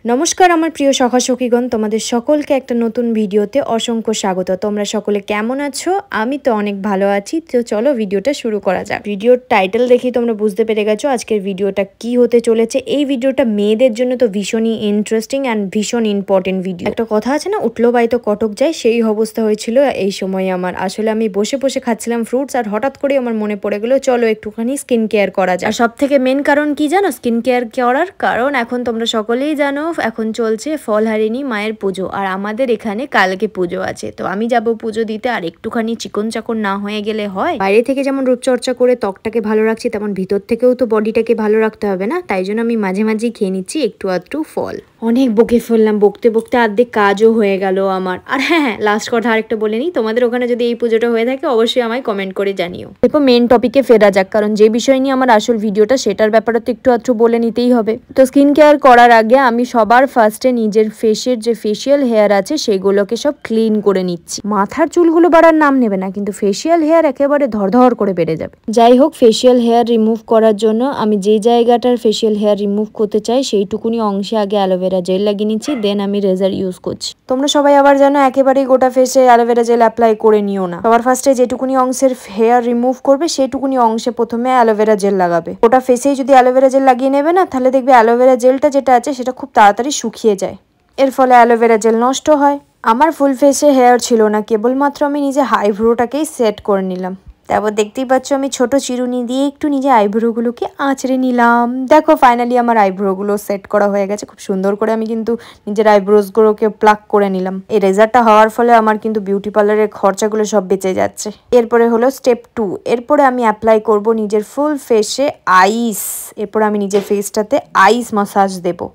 নমস্কার আমার প্রিয় সখা সখীগণ, তোমাদের সকলকে একটা নতুন ভিডিওতে অসংখ্য স্বাগত। তোমরা সকলে কেমন আছো? আমি তো অনেক ভালো আছি। তো চলো ভিডিওটা শুরু করা যাক। ভিডিওর টাইটেল দেখেই তোমরা বুঝতে পেরে গেছো আজকের ভিডিওটা কি হতে চলেছে। এই ভিডিওটা মেয়েদের জন্য তো ভীষণই ইন্টারেস্টিং অ্যান্ড ভীষণ ইম্পর্টেন্ট ভিডিও। একটা কথা আছে না, উঠলো বাই তো কটক যায়, সেই অবস্থা হয়েছিল এই সময় আমার। আসলে আমি বসে বসে খাচ্ছিলাম ফ্রুটস, আর হঠাৎ করে আমার মনে পড়ে গেলো চলো একটুখানি স্কিন কেয়ার করা যায়। আর সব থেকে মেন কারণ কি জানো স্কিন কেয়ার করার কারণ? এখন তোমরা সকলেই জানো এখন চলছে ফলহারিণী মায়ের পুজো, আর আমাদের এখানে কালকে পুজো আছে। তো আমি যাব পুজো দিতে, আর একটুখানি চিকন চাকন না হয়ে গেলে হয়? বাইরে থেকে যেমন রূপচর্চা করে ত্বকটাকে ভালো রাখছি, তেমন ভিতর থেকেও তো বডিটাকে ভালো রাখতে হবে না? তাই জন্য আমি মাঝে মাঝেই খেয়ে নিচ্ছি একটু আধটু ফল। অনেক বকে ফেললাম, বকতে বকতে অর্ধেক কাজও হয়ে গেল আমার। আর হ্যাঁ, লাস্ট কথা আরেকটা বলে নিই, তোমাদের ওখানে যদি এই পুজোটা হয়ে থাকে অবশ্যই আমায় কমেন্ট করে জানিও। দেখো মেন টপিকে ফেরা যাক, কারণ যে বিষয় নিয়ে আমার আসল ভিডিওটা সেটার ব্যাপারে তো একটু আধটু বলে নিতেই হবে। তো স্কিন কেয়ার করার আগে আমি সবার ফার্স্টে নিজের ফেসের যে ফেসিয়াল হেয়ার আছে সেগুলোকে সব ক্লিন করে নিচ্ছি। মাথার চুলগুলো বাড়ার নাম নেবে না, কিন্তু ফেসিয়াল হেয়ার একেবারে ধরধর করে বেড়ে যাবে। যাই হোক, ফেসিয়াল হেয়ার রিমুভ করার জন্য আমি যে জায়গাটার ফেসিয়াল হেয়ার রিমুভ করতে চাই সেইটুকুনি অংশে আগে অ্যালোভেরা জেল লাগিয়ে নিচ্ছি, দেন আমি রেজার ইউজ করছি। তোমরা সবাই আবার জানো একেবারেই গোটা ফেসে অ্যালোভেরা জেল অ্যাপ্লাই করে নিও না। সবার ফার্স্টে যেটুকুনি অংশের হেয়ার রিমুভ করবে সেইটুকুনি অংশে প্রথমে অ্যালোভেরা জেল লাগাবে। গোটা ফেসেই যদি অ্যালোভেরা জেল লাগিয়ে নেবে না, তাহলে দেখবে অ্যালোভেরা জেলটা যেটা আছে সেটা খুব তাড়াতাড়ি শুকিয়ে যায়। এর ফলে অ্যালোভেরা জেল নষ্ট হয়। আমার ফুল ফেসে হেয়ার ছিল না, কেবলমাত্র আমি নিজে আইব্রোটাকেই সেট করে নিলাম। তারপর দেখতেই পাচ্ছ আমি ছোট চিরুনি দিয়ে একটু নিজে আইব্রোগুলোকে আঁচড়ে নিলাম। দেখো ফাইনালি আমার আইব্রোগুলো সেট করা হয়ে গেছে খুব সুন্দর করে। আমি কিন্তু নিজের আইব্রোসগুলোকে প্লাক করে নিলাম। এই রেজারটা হওয়ার ফলে আমার কিন্তু বিউটি পার্লারের খরচাগুলো সব বেঁচে যাচ্ছে। এরপরে হলো স্টেপ 2। এরপরে আমি অ্যাপ্লাই করব নিজের ফুল ফেসে আইস। এরপরে আমি নিজের ফেসটাতে আইস মাসাজ দেবো।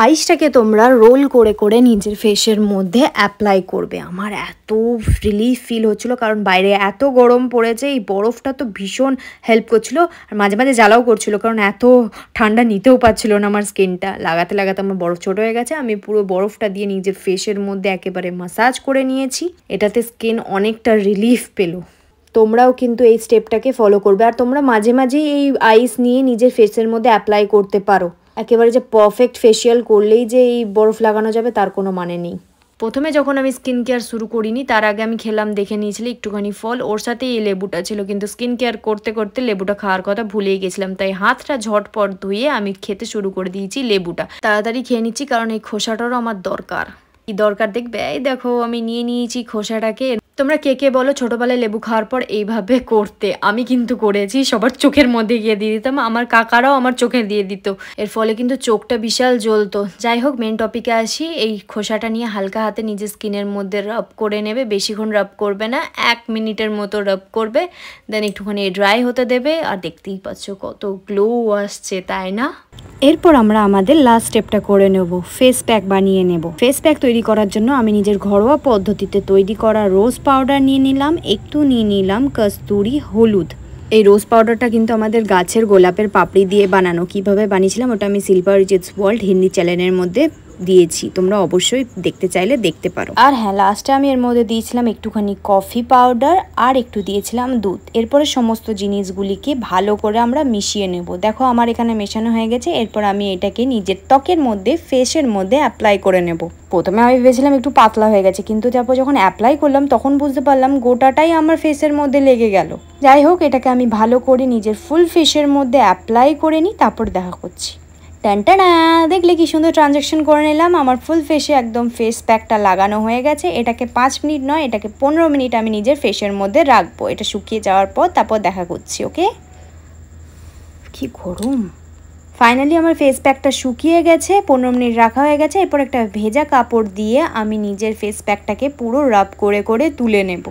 আইসটাকে তোমরা রোল করে করে নিজের ফেসের মধ্যে অ্যাপ্লাই করবে। আমার এত রিলিফ ফিল হচ্ছিলো, কারণ বাইরে এত গরম পড়েছে। এই বরফটা তো ভীষণ হেল্প করছিলো, আর মাঝে মাঝে জ্বালাও করছিলো, কারণ এত ঠান্ডা নিতেও পারছিল না আমার স্কিনটা। লাগাতে লাগাতে আমার বরফ ছোট হয়ে গেছে। আমি পুরো বরফটা দিয়ে নিজের ফেসের মধ্যে একেবারে মাসাজ করে নিয়েছি। এটাতে স্কিন অনেকটা রিলিফ পেলো। তোমরাও কিন্তু এই স্টেপটাকে ফলো করবে, আর তোমরা মাঝে মাঝেই এই আইস নিয়ে নিজের ফেসের মধ্যে অ্যাপ্লাই করতে পারো। একেবারে যে পারফেক্ট ফেসিয়াল করলেই যে এই বরফ লাগানো যাবে তার কোনো মানে নেই। প্রথমে যখন আমি স্কিন কেয়ার শুরু করিনি, তার আগে আমি খেলাম, দেখে নিয়েছিলি একটুখানি ফল, ওর সাথে এই লেবুটা ছিল, কিন্তু স্কিন কেয়ার করতে করতে লেবুটা খাওয়ার কথা ভুলেই গেছিলাম। তাই হাতটা ঝটপট ধুয়ে আমি খেতে শুরু করে দিয়েছি লেবুটা। তাড়াতাড়ি খেয়ে নিচ্ছি, কারণ এই খোসাটারও আমার দরকার। কি দরকার দেখবে, এই দেখো আমি নিয়ে নিয়েছি খোসাটাকে। তোমরা কে কে বলো ছোটবেলায় লেবু খাওয়ার পর এইভাবে করতে? আমি কিন্তু করেছি, সবার চোখের মধ্যে গিয়ে দিয়ে দিতাম। আমার কাকারাও আমার চোখে দিয়ে দিত, এর ফলে কিন্তু চোখটা বিশাল জ্বলতো। যাই হোক, মেন টপিকে আসি। এই খোসাটা নিয়ে হালকা হাতে নিজের স্কিনের মধ্যে রাব করে নেবে। বেশিক্ষণ রাব করবে না, 1 মিনিটের মতো রাব করবে, দেন একটুখানি ড্রাই হতে দেবে। আর দেখতেই পাচ্ছ কত গ্লো আসছে, তাই না? এরপর আমরা আমাদের লাস্ট স্টেপটা করে নেব, ফেস প্যাক বানিয়ে নেব। ফেস প্যাক তৈরি করার জন্য আমি নিজের ঘরোয়া পদ্ধতিতে তৈরি করা রোজ পাউডার নিয়ে নিলাম, একটু নিয়ে নিলাম কস্তুরি হলুদ। এই রোজ পাউডারটা কিন্তু আমাদের গাছের গোলাপের পাপড়ি দিয়ে বানানো। কিভাবে বানিয়েছিলাম ওটা আমি সিলভার রিচেস ওয়ার্ল্ড হিন্দি চ্যানেলের মধ্যে দিয়েছি, তোমরা অবশ্যই দেখতে চাইলে দেখতে পারো। আর হ্যাঁ, লাস্টে আমি এর মধ্যে দিয়েছিলাম একটুখানি কফি পাউডার, আর একটু দিয়েছিলাম দুধ। এরপরে সমস্ত জিনিসগুলিকে ভালো করে আমরা মিশিয়ে নেব। দেখো আমার এখানে মেশানো হয়ে গেছে। এরপর আমি এটাকে নিজের ত্বকের মধ্যে ফেসের মধ্যে অ্যাপ্লাই করে নেব। প্রথমে আমি ভেবেছিলাম একটু পাতলা হয়ে গেছে, কিন্তু তারপর যখন অ্যাপ্লাই করলাম তখন বুঝতে পারলাম গোটাটাই আমার ফেসের মধ্যে লেগে গেল। যাই হোক, এটাকে আমি ভালো করে নিজের ফুল ফেসের মধ্যে অ্যাপ্লাই করে নিই, তারপর দেখা করছি। টানটানা, দেখলে কি সুন্দর ট্রানজ্যাকশন করে নিলাম। আমার ফুল ফেসে একদম ফেস প্যাকটা লাগানো হয়ে গেছে। এটাকে 5 মিনিট নয়, এটাকে 15 মিনিট আমি নিজের ফেসের মধ্যে রাখবো। এটা শুকিয়ে যাওয়ার পর তারপর দেখা করছি। ওকে, কি গরম। ফাইনালি আমার ফেস প্যাকটা শুকিয়ে গেছে, 15 মিনিট রাখা হয়ে গেছে। এরপর একটা ভেজা কাপড় দিয়ে আমি নিজের ফেস প্যাকটাকে পুরো রাব করে করে তুলে নেব।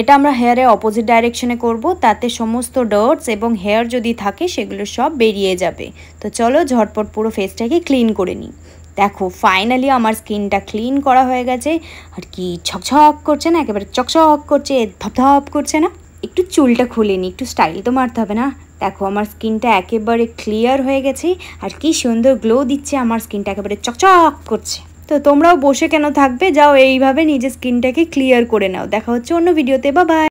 এটা আমরা হেয়ারে অপোজিট ডাইরেকশনে করব, তাতে সমস্ত ডার্টস এবং হেয়ার যদি থাকে সেগুলো সব বেরিয়ে যাবে। তো চলো ঝটপট পুরো ফেসটাকে ক্লিন করে নিই। দেখো ফাইনালি আমার স্কিনটা ক্লিন করা হয়ে গেছে। আর কি ছকছক করছে না, একেবারে চকচক করছে, ধপধপ করছে না। একটু চুলটা খুলে নিই, একটু স্টাইল তো মারতে হবে না। দেখো আমার স্কিনটা একেবারে ক্লিয়ার হয়ে গেছে, আর কি সুন্দর গ্লো দিচ্ছে। আমার স্কিনটা একেবারে চকচক করছে। তো তোমরাও বসে কেন থাকবে, যাও এইভাবে নিজের স্কিনটাকে ক্লিয়ার করে নাও। দেখা হচ্ছে অন্য ভিডিওতে, বাই বাই।